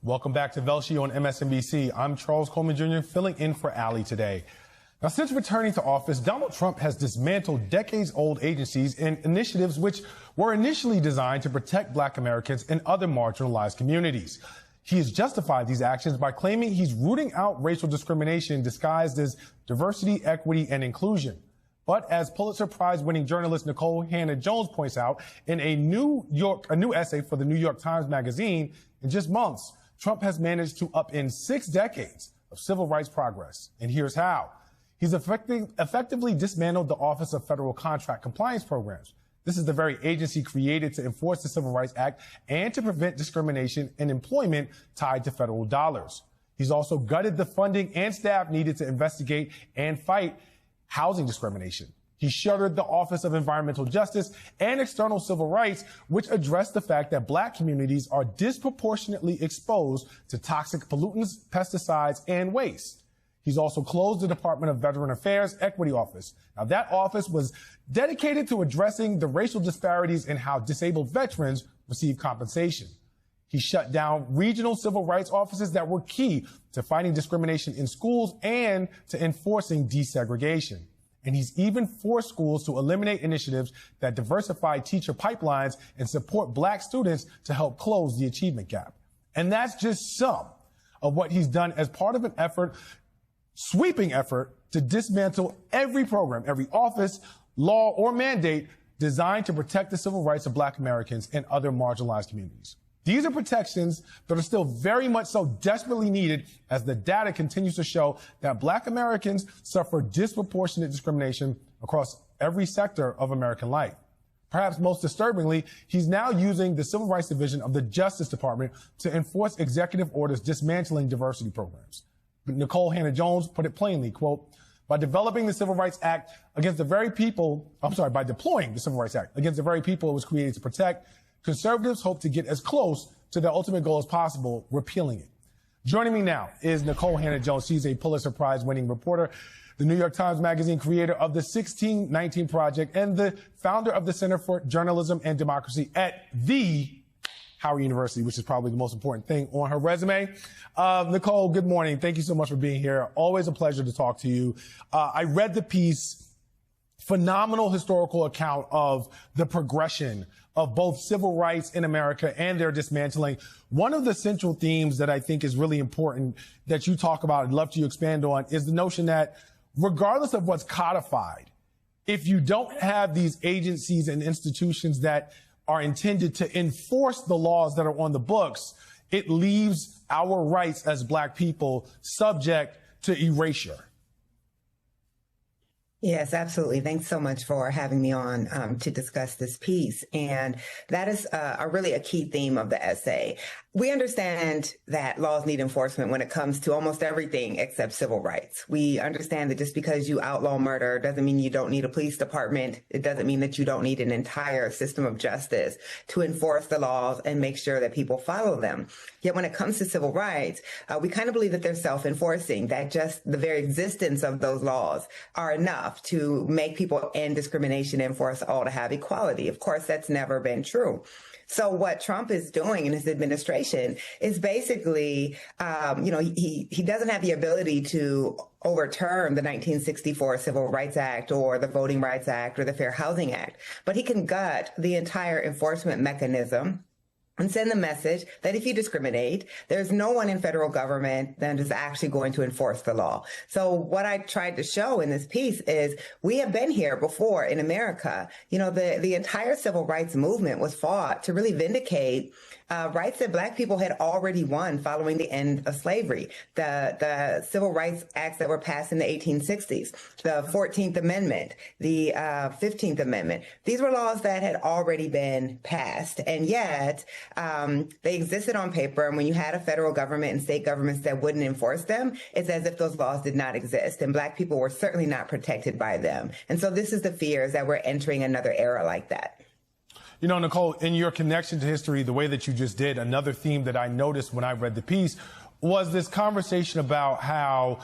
Welcome back to Velshi on MSNBC. I'm Charles Coleman Jr. filling in for Ali today. Now, since returning to office, Donald Trump has dismantled decades-old agencies and initiatives which were initially designed to protect Black Americans and other marginalized communities. He has justified these actions by claiming he's rooting out racial discrimination disguised as diversity, equity, and inclusion. But as Pulitzer-Prize winning journalist Nicole Hannah-Jones points out in a new essay for the New York Times Magazine, in just months, Trump has managed to upend 6 decades of civil rights progress. And here's how. He's effectively dismantled the Office of Federal Contract Compliance Programs. This is the very agency created to enforce the Civil Rights Act and to prevent discrimination in employment tied to federal dollars. He's also gutted the funding and staff needed to investigate and fight housing discrimination. He shuttered the Office of Environmental Justice and External Civil Rights, which addressed the fact that Black communities are disproportionately exposed to toxic pollutants, pesticides, and waste. He's also closed the Department of Veteran Affairs Equity Office. Now, that office was dedicated to addressing the racial disparities in how disabled veterans receive compensation. He shut down regional civil rights offices that were key to fighting discrimination in schools and to enforcing desegregation. And he's even forced schools to eliminate initiatives that diversify teacher pipelines and support Black students to help close the achievement gap. And that's just some of what he's done as part of an sweeping effort to dismantle every program, every office, law, or mandate designed to protect the civil rights of Black Americans and other marginalized communities. These are protections that are still very much so desperately needed as the data continues to show that Black Americans suffer disproportionate discrimination across every sector of American life. Perhaps most disturbingly, he's now using the Civil Rights Division of the Justice Department to enforce executive orders dismantling diversity programs. Nicole Hannah-Jones put it plainly, quote, by deploying the Civil Rights Act against the very people it was created to protect, conservatives hope to get as close to their ultimate goal as possible, repealing it. Joining me now is Nicole Hannah-Jones. She's a Pulitzer-Prize winning reporter, the New York Times Magazine creator of the 1619 Project, and the founder of the Center for Journalism and Democracy at the Howard University, which is probably the most important thing on her resume. Nicole, good morning. Thank you so much for being here. Always a pleasure to talk to you. I read the piece, phenomenal historical account of the progression of both civil rights in America and their dismantling. One of the central themes that I think is really important that you talk about, I'd love to expand on, is the notion that regardless of what's codified, if you don't have these agencies and institutions that are intended to enforce the laws that are on the books, it leaves our rights as Black people subject to erasure. Yes, absolutely. Thanks so much for having me on to discuss this piece. And that is really a key theme of the essay. We understand that laws need enforcement when it comes to almost everything except civil rights. We understand that just because you outlaw murder doesn't mean you don't need a police department. It doesn't mean that you don't need an entire system of justice to enforce the laws and make sure that people follow them. Yet when it comes to civil rights, we kind of believe that they're self-enforcing, that just the very existence of those laws are enough to make people end discrimination and for us all to have equality. Of course, that's never been true. So what Trump is doing in his administration is basically, he doesn't have the ability to overturn the 1964 Civil Rights Act or the Voting Rights Act or the Fair Housing Act, but he can gut the entire enforcement mechanism and send the message that if you discriminate, there's no one in federal government that is actually going to enforce the law. So what I tried to show in this piece is we have been here before in America. You know, the entire civil rights movement was fought to really vindicate rights that Black people had already won following the end of slavery. The Civil Rights Acts that were passed in the 1860s, the 14th Amendment, the 15th Amendment. These were laws that had already been passed, and yet they existed on paper. And when you had a federal government and state governments that wouldn't enforce them, it's as if those laws did not exist, and Black people were certainly not protected by them. And so this is the fear, is that we're entering another era like that. You know, Nicole, in your connection to history, the way that you just did, another theme that I noticed when I read the piece was this conversation about how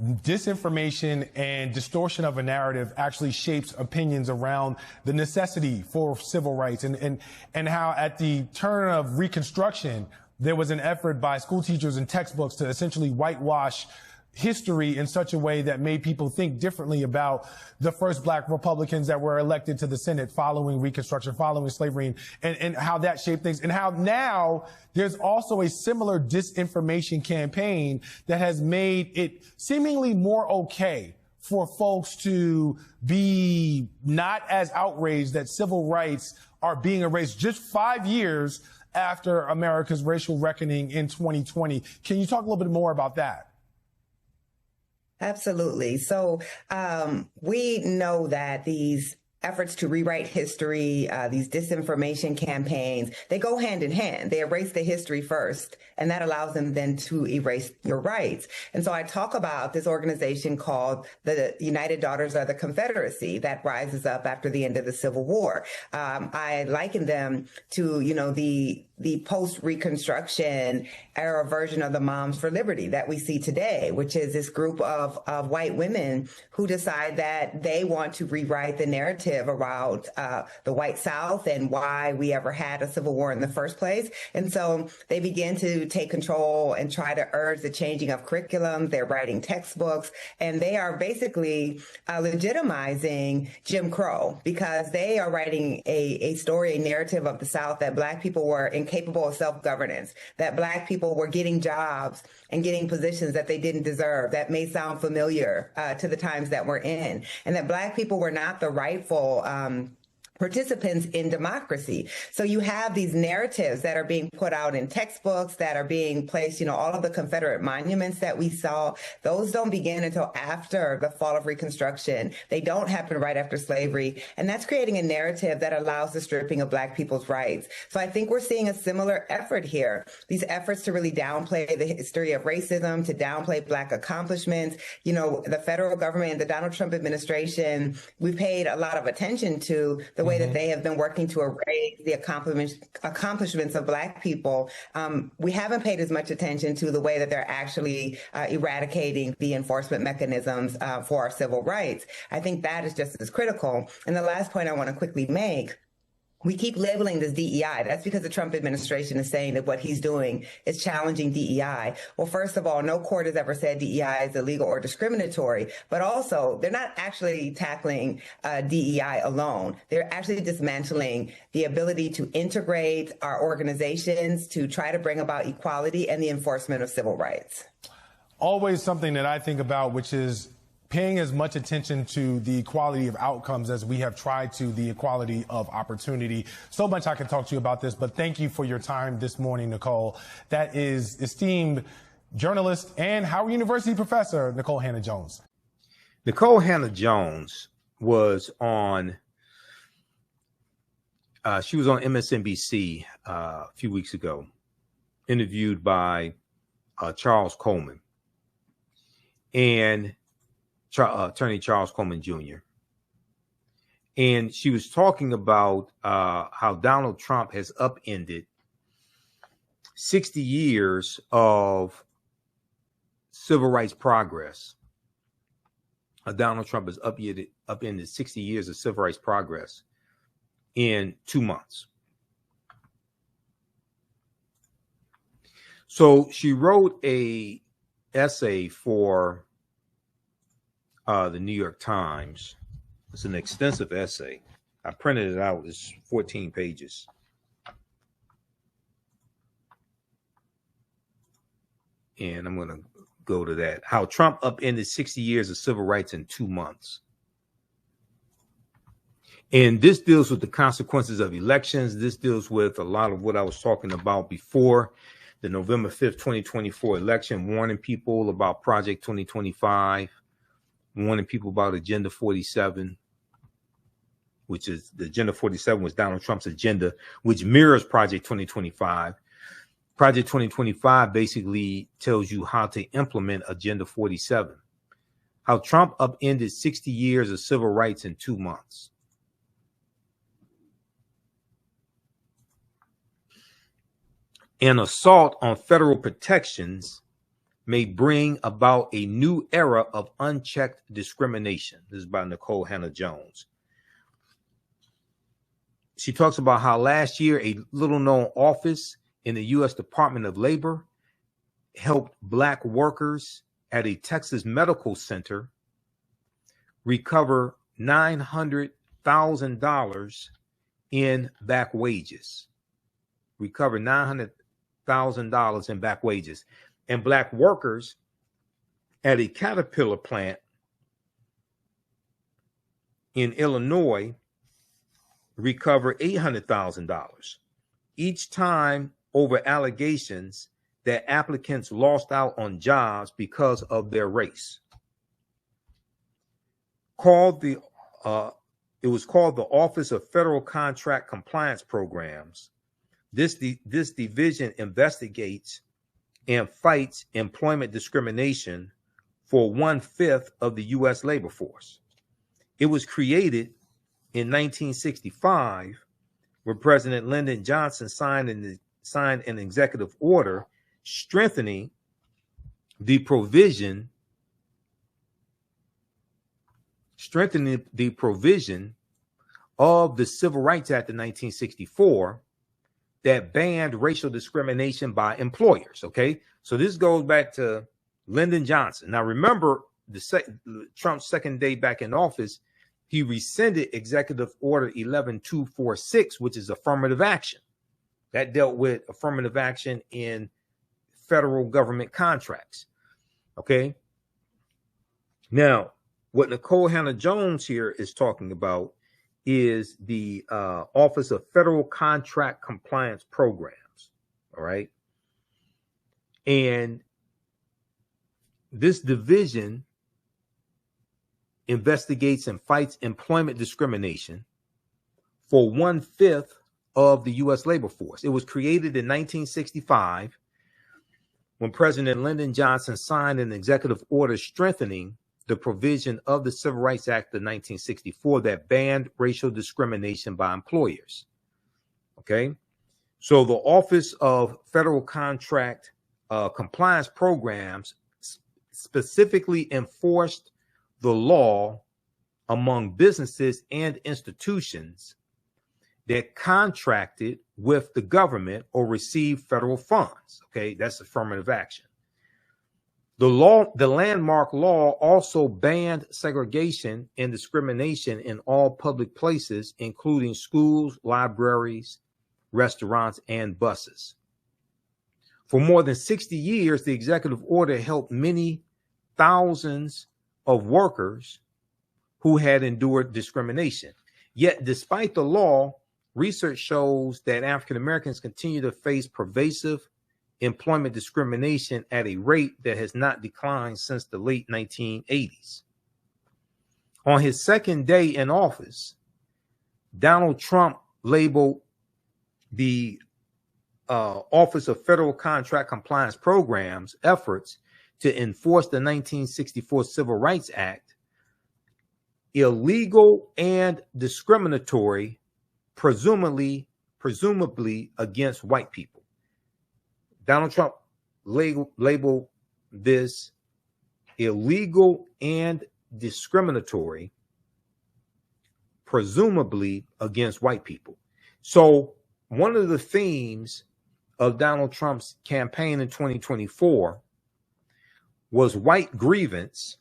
disinformation and distortion of a narrative actually shapes opinions around the necessity for civil rights and how at the turn of Reconstruction, there was an effort by school teachers and textbooks to essentially whitewash history in such a way that made people think differently about the first black Republicans that were elected to the Senate following Reconstruction, following slavery, and how that shaped things, and how now there's also a similar disinformation campaign that has made it seemingly more okay for folks to be not as outraged that civil rights are being erased just 5 years after America's racial reckoning in 2020. Can you talk a little bit more about that? Absolutely. So we know that these efforts to rewrite history, these disinformation campaigns, they go hand in hand. They erase the history first, and that allows them then to erase your rights. And so I talk about this organization called the United Daughters of the Confederacy that rises up after the end of the Civil War. I liken them to, the post-Reconstruction era version of the Moms for Liberty that we see today, which is this group of white women who decide that they want to rewrite the narrative around the white South and why we ever had a civil war in the first place. And so they begin to take control and try to urge the changing of curriculum. They're writing textbooks, and they are basically legitimizing Jim Crow, because they are writing a story, a narrative of the South that Black people were incapable of self-governance, that Black people were getting jobs and getting positions that they didn't deserve, that may sound familiar to the times that we're in, and that Black people were not the rightful participants in democracy. So you have these narratives that are being put out in textbooks, that are being placed, all of the Confederate monuments that we saw, those don't begin until after the fall of Reconstruction. They don't happen right after slavery. And that's creating a narrative that allows the stripping of Black people's rights. So I think we're seeing a similar effort here, these efforts to really downplay the history of racism, to downplay Black accomplishments. The federal government and the Donald Trump administration, we've paid a lot of attention to the way that they have been working to erase the accomplishments of Black people. We haven't paid as much attention to the way that they're actually eradicating the enforcement mechanisms for our civil rights. I think that is just as critical. And the last point I want to quickly make, we keep labeling this DEI. That's because the Trump administration is saying that what he's doing is challenging DEI. Well, first of all, no court has ever said DEI is illegal or discriminatory, but also they're not actually tackling DEI alone. They're actually dismantling the ability to integrate our organizations to try to bring about equality and the enforcement of civil rights. Always something that I think about, which is paying as much attention to the equality of outcomes as we have tried to the equality of opportunity. So much I can talk to you about this, but thank you for your time this morning, Nicole. That is esteemed journalist and Howard University professor, Nicole Hannah-Jones. Nicole Hannah-Jones was on, she was on MSNBC a few weeks ago, interviewed by Charles Coleman. And Attorney Charles Coleman Jr. And she was talking about how Donald Trump has upended 60 years of civil rights progress. Donald Trump has upended 60 years of civil rights progress in 2 months. So she wrote a essay for the New York Times. It's an extensive essay. I printed it out. It's 14 pages. And I'm going to go to that. How Trump upended 60 years of civil rights in 2 months. And this deals with the consequences of elections. This deals with a lot of what I was talking about before the November 5th, 2024 election, warning people about Project 2025. Warning people about Agenda 47, which is the Agenda 47 was Donald Trump's agenda, which mirrors Project 2025. Project 2025 basically tells you how to implement Agenda 47. How Trump upended 60 years of civil rights in 2 months. An assault on federal protections may bring about a new era of unchecked discrimination. This is by Nicole Hannah-Jones. She talks about how last year a little-known office in the U.S. Department of Labor helped Black workers at a Texas medical center recover $900,000 in back wages. Recover $900,000 in back wages. And Black workers at a Caterpillar plant in Illinois recover $800,000 each time over allegations that applicants lost out on jobs because of their race. It was called the Office of Federal Contract Compliance Programs. This division investigates and fights employment discrimination for 1/5 of the U.S. labor force. It was created in 1965 when President Lyndon Johnson signed an executive order strengthening the provision of the Civil Rights Act of 1964 that banned racial discrimination by employers. Okay, so this goes back to Lyndon Johnson. Now remember, Trump's second day back in office, he rescinded Executive Order 11246, which is affirmative action. That dealt with affirmative action in federal government contracts. Okay. Now, what Nikole Hannah-Jones here is talking about is the Office of Federal Contract Compliance Programs. All right. And this division investigates and fights employment discrimination for 1/5 of the U.S. labor force. It was created in 1965 when President Lyndon Johnson signed an executive order strengthening the provision of the Civil Rights Act of 1964 that banned racial discrimination by employers. Okay, so the Office of Federal Contract Compliance Programs specifically enforced the law among businesses and institutions that contracted with the government or received federal funds. Okay, that's affirmative action. The landmark law also banned segregation and discrimination in all public places, including schools, libraries, restaurants, and buses. For more than 60 years, the executive order helped many thousands of workers who had endured discrimination. Yet, despite the law, research shows that African Americans continue to face pervasive employment discrimination at a rate that has not declined since the late 1980s. On his second day in office, Donald Trump labeled the Office of Federal Contract Compliance Programs efforts to enforce the 1964 Civil Rights Act illegal and discriminatory, presumably against white people. Donald Trump labeled this illegal and discriminatory, presumably against white people. So one of the themes of Donald Trump's campaign in 2024 was white grievance,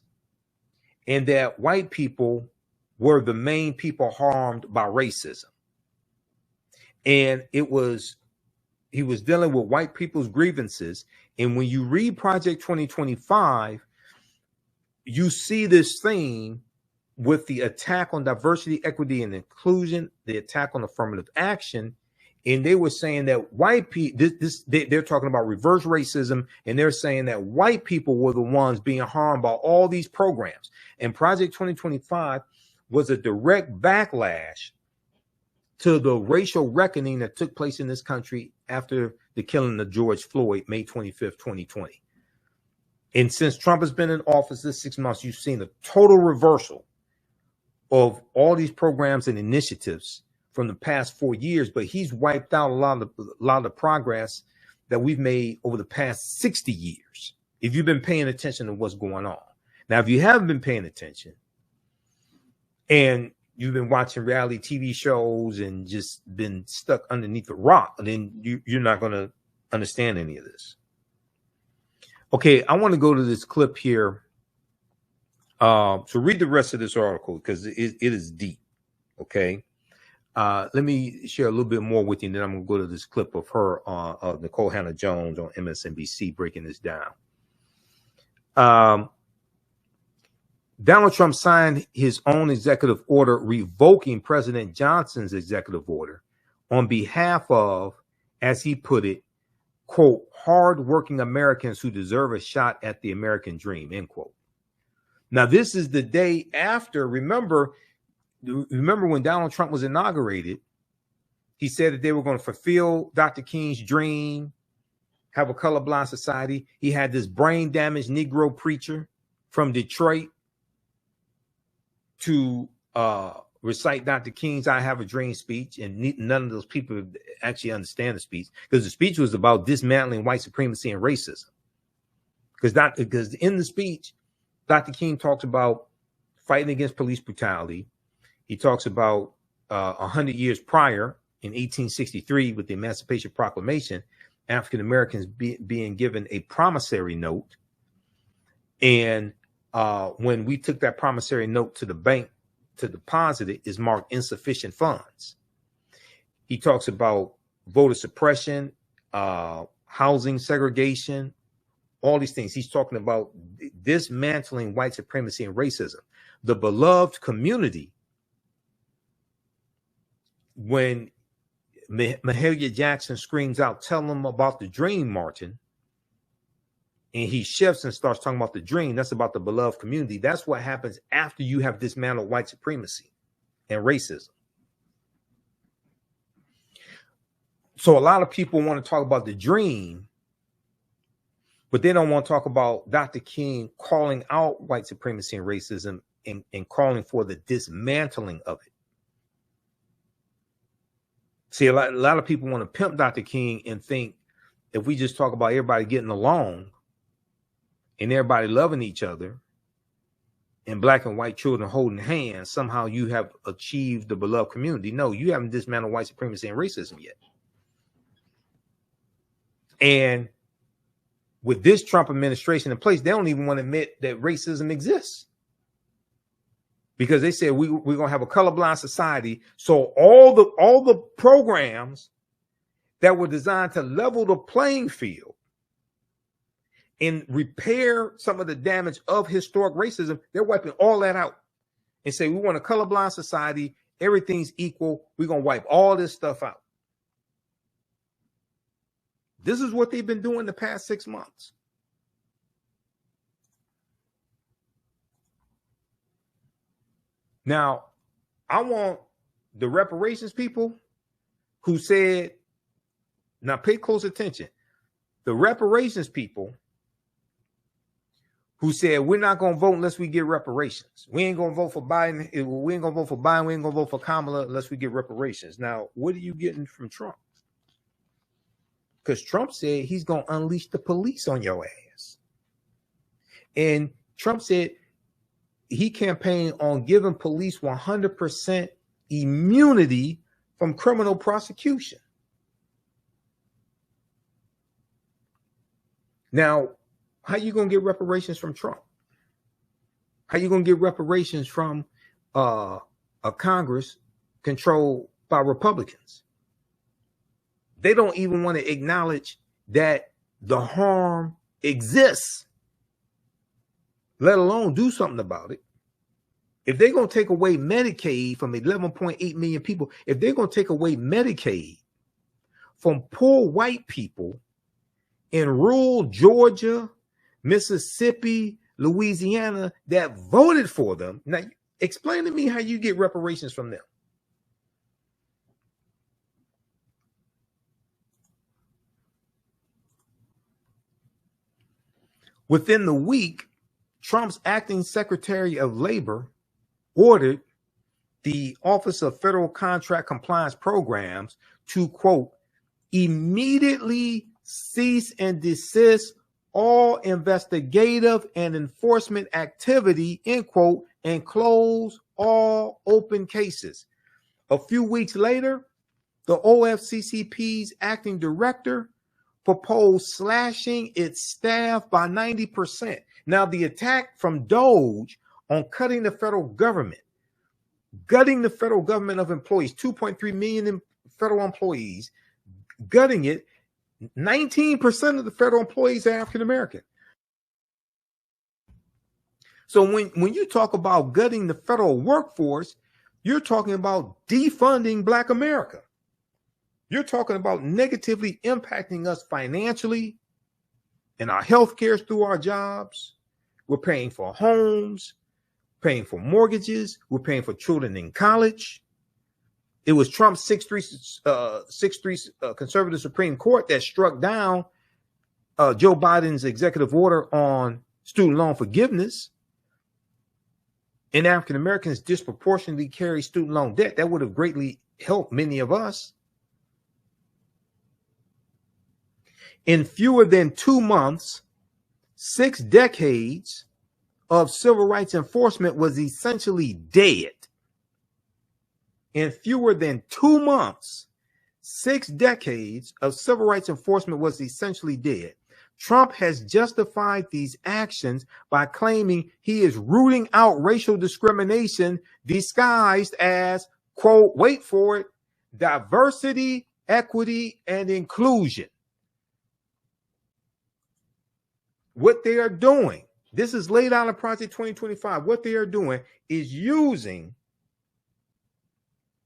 and that white people were the main people harmed by racism. And he was dealing with white people's grievances. And when you read Project 2025, you see this theme with the attack on diversity, equity, and inclusion, the attack on affirmative action. And they were saying that white people, they're talking about reverse racism, and they're saying that white people were the ones being harmed by all these programs. And Project 2025 was a direct backlash to the racial reckoning that took place in this country after the killing of George Floyd, May 25th, 2020. And since Trump has been in office this 6 months, you've seen a total reversal of all these programs and initiatives from the past 4 years, but he's wiped out a lot of the progress that we've made over the past 60 years, if you've been paying attention to what's going on. Now, if you haven't been paying attention and you've been watching reality TV shows and just been stuck underneath a rock, then you're not going to understand any of this. Okay, I want to go to this clip here. So read the rest of this article because it is deep. Okay. Let me share a little bit more with you, and then I'm going to go to this clip of her, of Nikole Hannah-Jones on MSNBC breaking this down. Donald Trump signed his own executive order revoking President Johnson's executive order on behalf of, as he put it, quote, hardworking Americans who deserve a shot at the American dream, end quote. Now, this is the day after, remember when Donald Trump was inaugurated, he said that they were going to fulfill Dr. King's dream, have a colorblind society. He had this brain damaged Negro preacher from Detroit to recite Dr. King's I Have a Dream speech, and none of those people actually understand the speech, because the speech was about dismantling white supremacy and racism. Because in the speech, Dr. King talks about fighting against police brutality. He talks about 100 years prior, in 1863, with the Emancipation Proclamation, African Americans being given a promissory note. And when we took that promissory note to the bank to deposit it, is marked insufficient funds. He talks about voter suppression, housing segregation, all these things. He's talking about dismantling white supremacy and racism. The beloved community, when Mahalia Jackson screams out, tell them about the dream, Martin, and he shifts and starts talking about the dream, that's about the beloved community. That's what happens after you have dismantled white supremacy and racism. So a lot of people want to talk about the dream, but they don't want to talk about Dr. King calling out white supremacy and racism and calling for the dismantling of it. See, a lot of people want to pimp Dr. King and think if we just talk about everybody getting along and everybody loving each other and black and white children holding hands, somehow you have achieved the beloved community. No, you haven't dismantled white supremacy and racism yet. And with this Trump administration in place, they don't even want to admit that racism exists, because they said we're going to have a colorblind society. So all the programs that were designed to level the playing field and repair some of the damage of historic racism, they're wiping all that out and say we want a colorblind society. Everything's equal. We're going to wipe all this stuff out. This is what they've been doing the past 6 months. Now, I want the reparations people who said, now pay close attention. The reparations people who said, we're not going to vote unless we get reparations. We ain't going to vote for Biden. We ain't going to vote for Biden. We ain't going to vote for Kamala unless we get reparations. Now, what are you getting from Trump? Because Trump said he's going to unleash the police on your ass. And Trump said he campaigned on giving police 100% immunity from criminal prosecution. Now, how you going to get reparations from Trump? How you going to get reparations from a Congress controlled by Republicans? They don't even want to acknowledge that the harm exists, let alone do something about it. If they're going to take away Medicaid from 11.8 million people, if they're going to take away Medicaid from poor white people in rural Georgia, Mississippi, Louisiana that voted for them, now explain to me how you get reparations from them. Within the week, Trump's acting Secretary of Labor ordered the Office of Federal Contract Compliance Programs to, quote, immediately cease and desist all investigative and enforcement activity, end quote, and close all open cases. A few weeks later, the OFCCP's acting director proposed slashing its staff by 90%. Now, the attack from Doge on cutting the federal government, gutting the federal government of employees, 2.3 million federal employees, gutting it, 19% of the federal employees are African American. So when you talk about gutting the federal workforce, you're talking about defunding Black America. You're talking about negatively impacting us financially and our health care through our jobs. We're paying for homes, paying for mortgages. We're paying for children in college. It was Trump's 6-3 conservative Supreme Court that struck down Joe Biden's executive order on student loan forgiveness. And African Americans disproportionately carry student loan debt. That would have greatly helped many of us. In fewer than 2 months, 6 decades of civil rights enforcement was essentially dead. In fewer than 2 months, 6 decades of civil rights enforcement was essentially dead. Trump has justified these actions by claiming he is rooting out racial discrimination disguised as, quote, wait for it, diversity, equity, and inclusion. What they are doing, this is laid out in Project 2025. What they are doing is using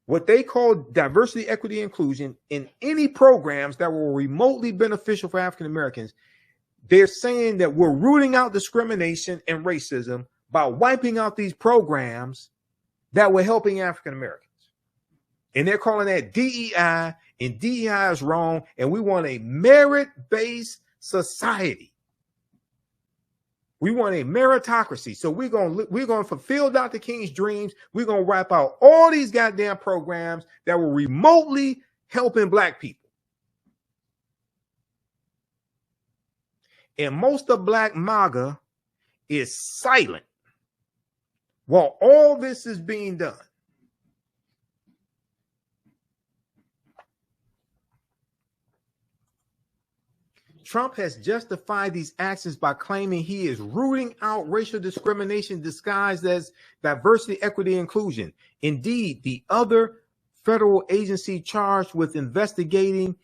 what they call diversity, equity, inclusion in any programs that were remotely beneficial for African Americans. They're saying that we're rooting out discrimination and racism by wiping out these programs that were helping African Americans. And they're calling that DEI, and DEI is wrong. And we want a merit-based society. We want a meritocracy. So we're going to fulfill Dr. King's dreams. We're going to wipe out all these goddamn programs that were remotely helping Black people. And most of Black MAGA is silent while all this is being done. Trump has justified these actions by claiming he is rooting out racial discrimination disguised as diversity, equity, inclusion. Indeed, the other federal agency charged with investigating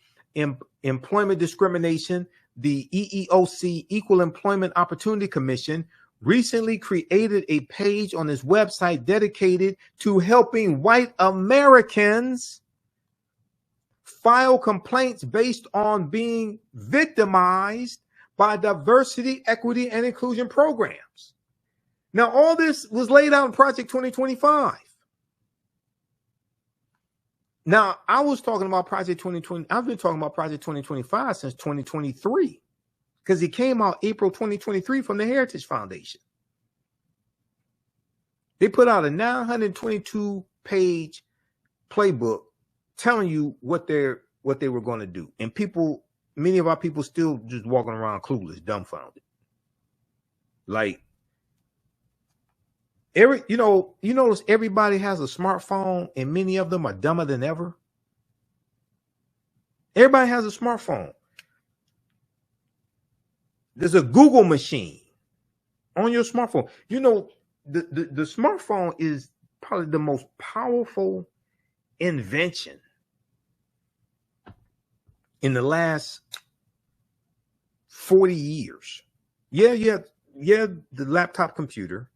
employment discrimination, the EEOC, Equal Employment Opportunity Commission, recently created a page on its website dedicated to helping white Americans file complaints based on being victimized by diversity, equity, and inclusion programs. Now, all this was laid out in Project 2025. Now, I was talking about Project 2020. I've been talking about Project 2025 since 2023 because it came out April 2023 from the Heritage Foundation. They put out a 922-page playbook telling you what they were going to do. And many of our people still just walking around clueless, dumbfounded. Like, notice everybody has a smartphone and many of them are dumber than ever. Everybody has a smartphone. There's a Google machine on your smartphone. You know, the smartphone is probably the most powerful invention in the last 40 years. Yeah, the laptop computer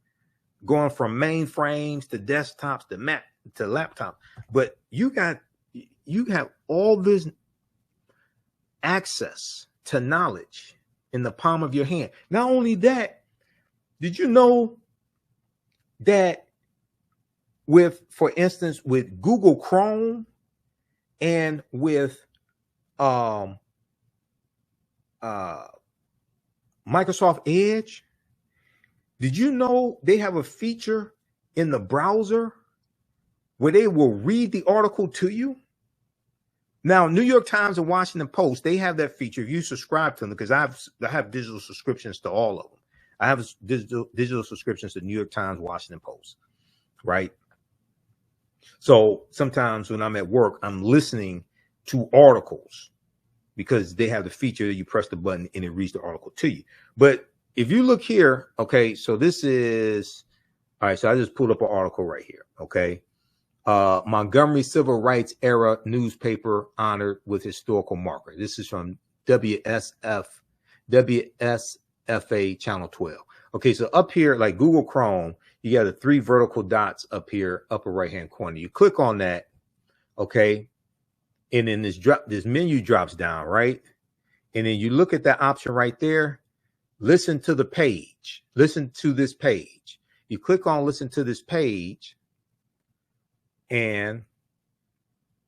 going from mainframes to desktops to Mac to laptop, but you have all this access to knowledge in the palm of your hand. Not only that, did you know that for instance, with Google Chrome and with Microsoft Edge, did you know they have a feature in the browser where they will read the article to you? Now, New York Times and Washington Post, they have that feature if you subscribe to them, because I have digital subscriptions to all of them. I have digital subscriptions to New York Times, Washington Post, right? So sometimes when I'm at work, I'm listening to articles because they have the feature, you press the button and it reads the article to you. But if you look here, okay, so this is, all right, so I just pulled up an article right here, okay. Montgomery Civil Rights Era newspaper honored with historical marker. This is from WSFA Channel 12. Okay, so up here, like Google Chrome, you got the 3 vertical dots up here, upper right-hand corner. You click on that, okay, and then this menu drops down, right? And then you look at that option right there. Listen to the page. Listen to this page. You click on listen to this page, and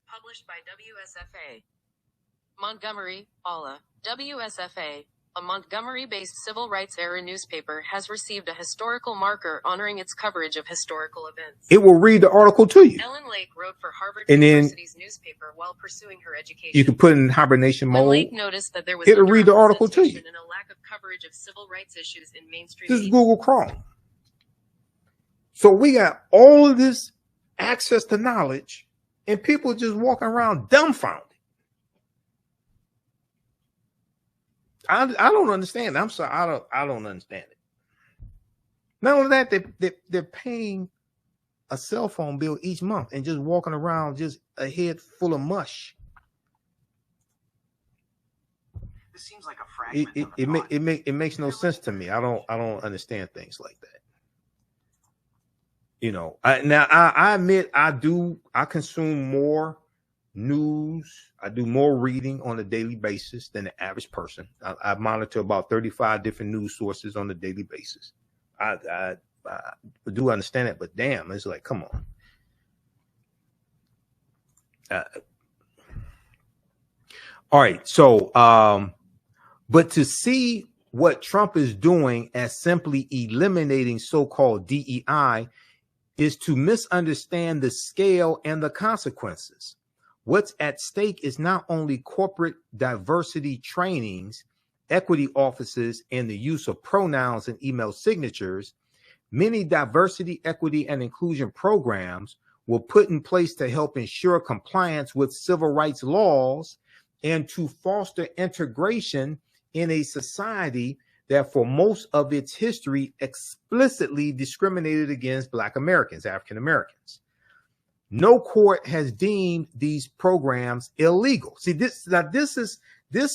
published by WSFA. Montgomery, Allah. WSFA, a Montgomery-based civil rights era newspaper, has received a historical marker honoring its coverage of historical events. It will read the article to you. Ellen Lake wrote for Harvard and University's newspaper while pursuing her education. You can put in hibernation mode. When Lake noticed that there was it'll read the article to you. And a lack of coverage of civil rights issues in mainstream. This is Google Chrome. So we got all of this access to knowledge, and people just walking around dumbfounded. I don't understand. I'm sorry. I don't understand it. Not only that, they're paying a cell phone bill each month and just walking around just a head full of mush. This seems like a fragment. It makes no sense to me. I don't understand things like that. You know, I admit I consume more news. I do more reading on a daily basis than the average person. I monitor about 35 different news sources on a daily basis. I do understand it, but damn, it's like, come on. All right. So, but to see what Trump is doing as simply eliminating so-called DEI is to misunderstand the scale and the consequences. What's at stake is not only corporate diversity trainings, equity offices, and the use of pronouns and email signatures. Many diversity, equity, and inclusion programs were put in place to help ensure compliance with civil rights laws and to foster integration in a society that for most of its history explicitly discriminated against Black Americans, African Americans. No court has deemed these programs illegal. See, this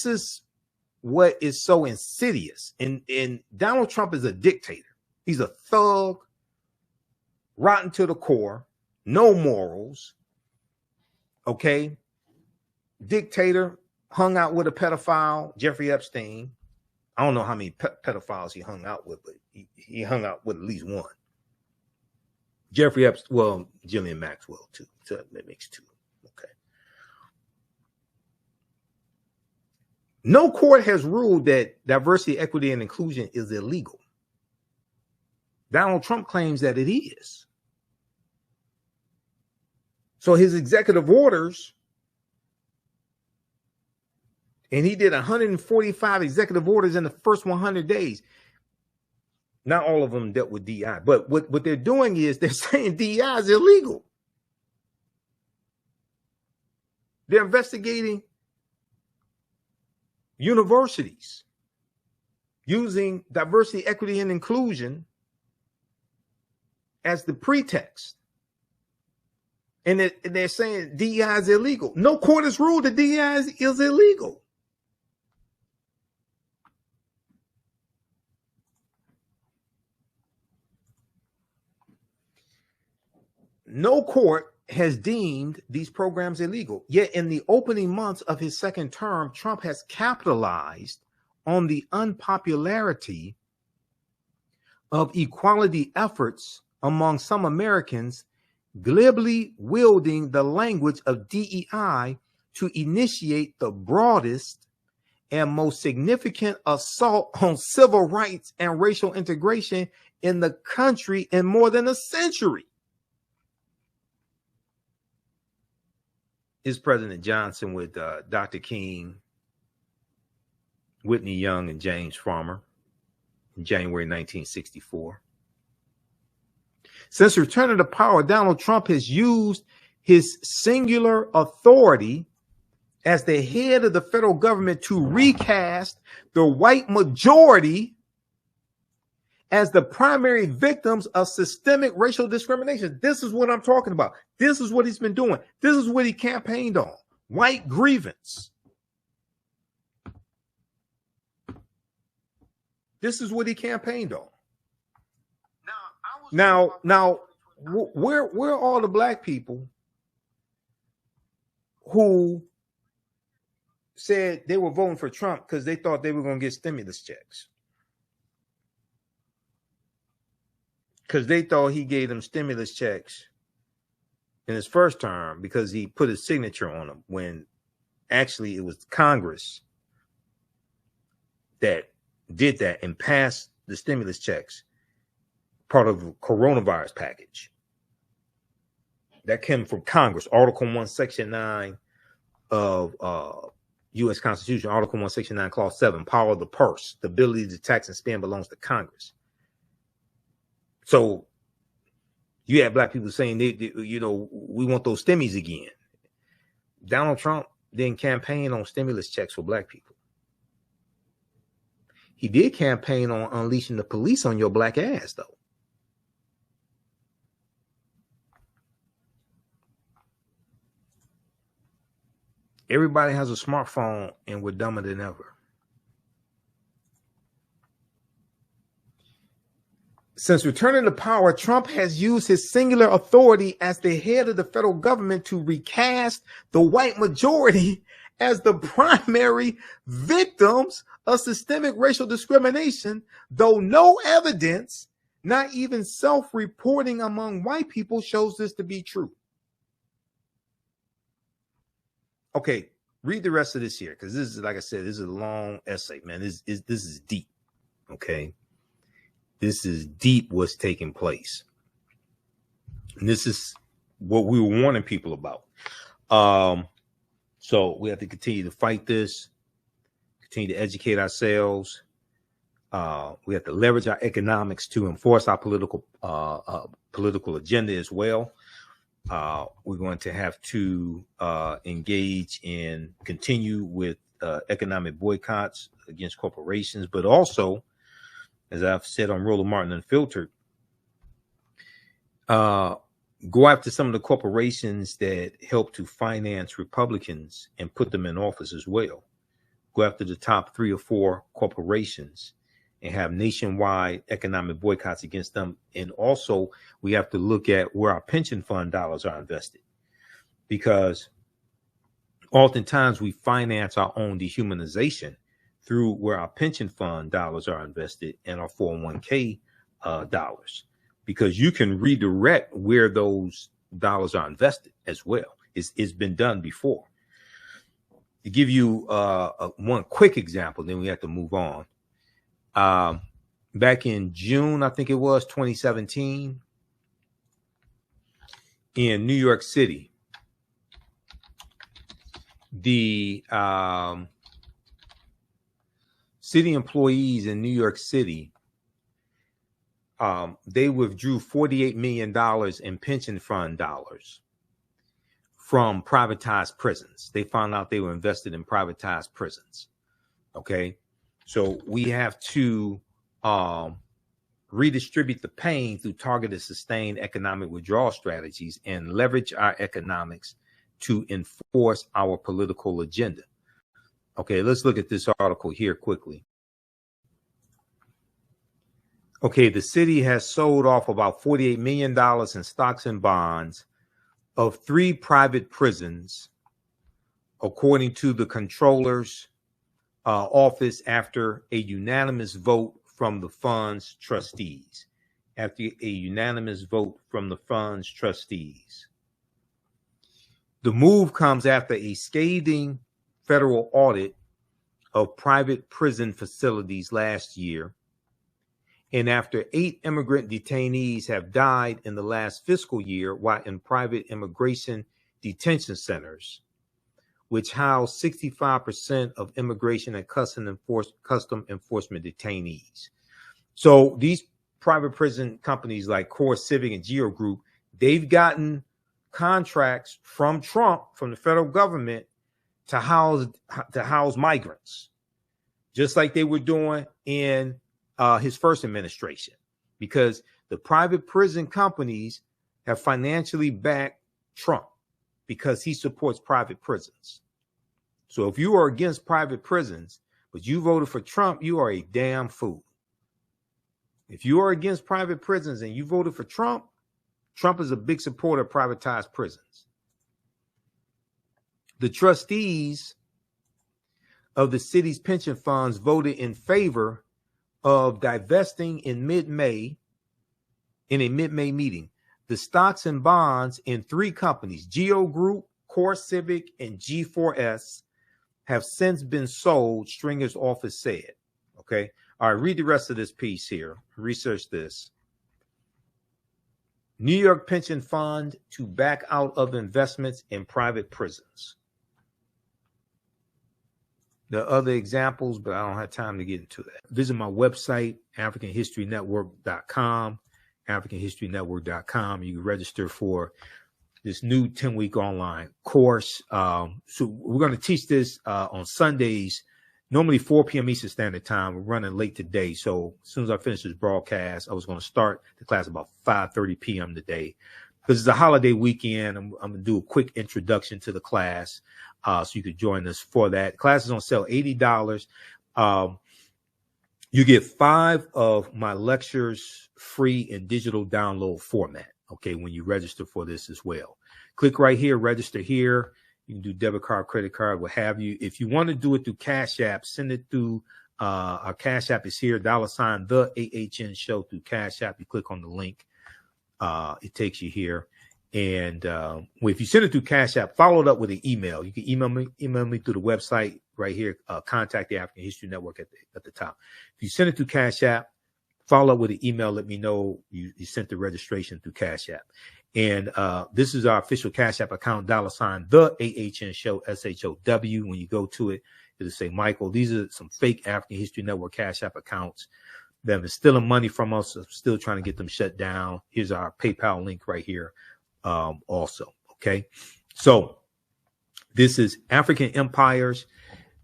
is what is so insidious. And Donald Trump is a dictator. He's a thug, rotten to the core, no morals. Okay. Dictator, hung out with a pedophile, Jeffrey Epstein. I don't know how many pedophiles he hung out with, but he hung out with at least one. Jeffrey Epstein, well, Ghislaine Maxwell too. So that makes 2. Okay. No court has ruled that diversity, equity, and inclusion is illegal. Donald Trump claims that it is. So his executive orders, and he did 145 executive orders in the first 100 days. Not all of them dealt with DEI, but what they're doing is they're saying DEI is illegal. They're investigating universities using diversity, equity, and inclusion as the pretext. And they're saying DEI is illegal. No court has ruled that DEI is illegal. No court has deemed these programs illegal. Yet in the opening months of his second term, Trump has capitalized on the unpopularity of equality efforts among some Americans, glibly wielding the language of DEI to initiate the broadest and most significant assault on civil rights and racial integration in the country in more than a century. Is President Johnson with Dr. King, Whitney Young, and James Farmer in January 1964. Since returning to power, Donald Trump has used his singular authority as the head of the federal government to recast the white majority as the primary victims of systemic racial discrimination. This is what I'm talking about. This is what he's been doing. This is what he campaigned on. White grievance. This is what he campaigned on. Now, where are all the black people who said they were voting for Trump because they thought they were going to get stimulus checks? Because they thought he gave them stimulus checks in his first term because he put his signature on them, when actually it was Congress that did that and passed the stimulus checks, part of the coronavirus package. That came from Congress. Article 1, Section 9 of U.S. Constitution, Article 1, Section 9, Clause 7, power of the purse, the ability to tax and spend belongs to Congress. So you had black people saying, we want those stimmies again. Donald Trump didn't campaign on stimulus checks for black people. He did campaign on unleashing the police on your black ass, though. Everybody has a smartphone, and we're dumber than ever. Since returning to power, Trump has used his singular authority as the head of the federal government to recast the white majority as the primary victims of systemic racial discrimination, though no evidence, not even self-reporting among white people, shows this to be true. Okay, read the rest of this here, because this is, like I said, this is a long essay, man. This is deep, okay? This is deep what's taking place. And this is what we were warning people about. So we have to continue to fight this, continue to educate ourselves. We have to leverage our economics to enforce our political agenda as well. We're going to have to engage and continue with economic boycotts against corporations, but also, as I've said on Roland Martin Unfiltered, go after some of the corporations that help to finance Republicans and put them in office as well. Go after the top 3 or 4 corporations and have nationwide economic boycotts against them. And also, we have to look at where our pension fund dollars are invested, because oftentimes we finance our own dehumanization through where our pension fund dollars are invested and our 401k dollars, because you can redirect where those dollars are invested as well. It's been done before. To give you one quick example, then we have to move on. Back in June, I think it was 2017, in New York City, the city employees in New York City, they withdrew $48 million in pension fund dollars from privatized prisons. They found out they were invested in privatized prisons. Okay. So we have to redistribute the pain through targeted, sustained economic withdrawal strategies and leverage our economics to enforce our political agenda. Okay, let's look at this article here quickly. Okay, the city has sold off about $48 million in stocks and bonds of 3 private prisons, according to the controller's office, after a unanimous vote from the fund's trustees. After a unanimous vote from the fund's trustees. The move comes after a scathing federal audit of private prison facilities last year, and after 8 immigrant detainees have died in the last fiscal year while in private immigration detention centers, which house 65% of immigration and custom enforcement detainees. So these private prison companies like Core Civic and Geo Group, they've gotten contracts from Trump, from the federal government, to house migrants, just like they were doing in his first administration, because the private prison companies have financially backed Trump because he supports private prisons. So if you are against private prisons, but you voted for Trump, you are a damn fool. If you are against private prisons and you voted for Trump, Trump is a big supporter of privatized prisons. The trustees of the city's pension funds voted in favor of divesting in a mid-May meeting, the stocks and bonds in 3 companies, Geo Group, Core Civic, and G4S, have since been sold, Stringer's office said. Okay. All right. Read the rest of this piece here. Research this. New York pension fund to back out of investments in private prisons. There are other examples, but I don't have time to get into that. Visit my website, AfricanHistoryNetwork.com, AfricanHistoryNetwork.com. You can register for this new 10-week online course. So we're going to teach this on Sundays, normally 4 p.m. Eastern Standard Time. We're running late today. So as soon as I finish this broadcast, I was going to start the class about 5:30 p.m. today. Because it's a holiday weekend, I'm going to do a quick introduction to the class so you could join us for that. The class is on sale, $80. You get 5 of my lectures free in digital download format. Okay, when you register for this as well. Click right here, register here. You can do debit card, credit card, what have you. If you want to do it through Cash App, send it through our Cash App is here, $ the AHN show through Cash App. You click on the link. It takes you here. And if you send it through Cash App, follow it up with an email. You can email me through the website right here. Contact the African History Network at the top. If you send it through Cash App, follow up with an email. Let me know you sent the registration through Cash App. And this is our official Cash App account, $ the AHN show, SHOW. When you go to it, it'll say Michael. These are some fake African History Network Cash App accounts that have been stealing money from us. So still trying to get them shut down. Here's our PayPal link right here also. Okay. So this is African empires,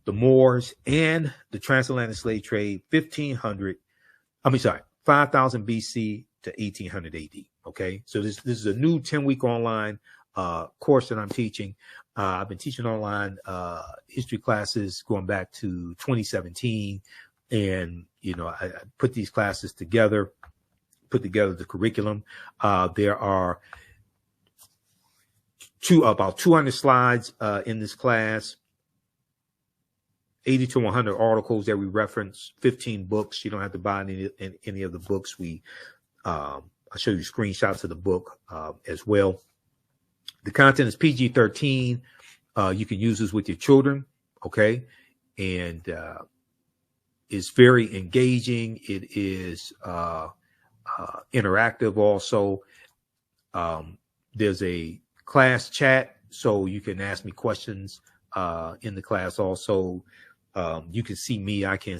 the Moors, and the transatlantic slave trade, 5000 BC to 1800 AD. Okay. So this is a new 10-week online course that I'm teaching. I've been teaching online history classes going back to 2017. And, I put these classes together, put together the curriculum. There are about 200 slides in this class, 80 to 100 articles that we reference, 15 books. You don't have to buy any of the books. I'll show you screenshots of the book as well. The content is PG-13. You can use this with your children, okay? And it's very engaging. It is interactive also. There's a class chat, so you can ask me questions in the class also. You can see me. I can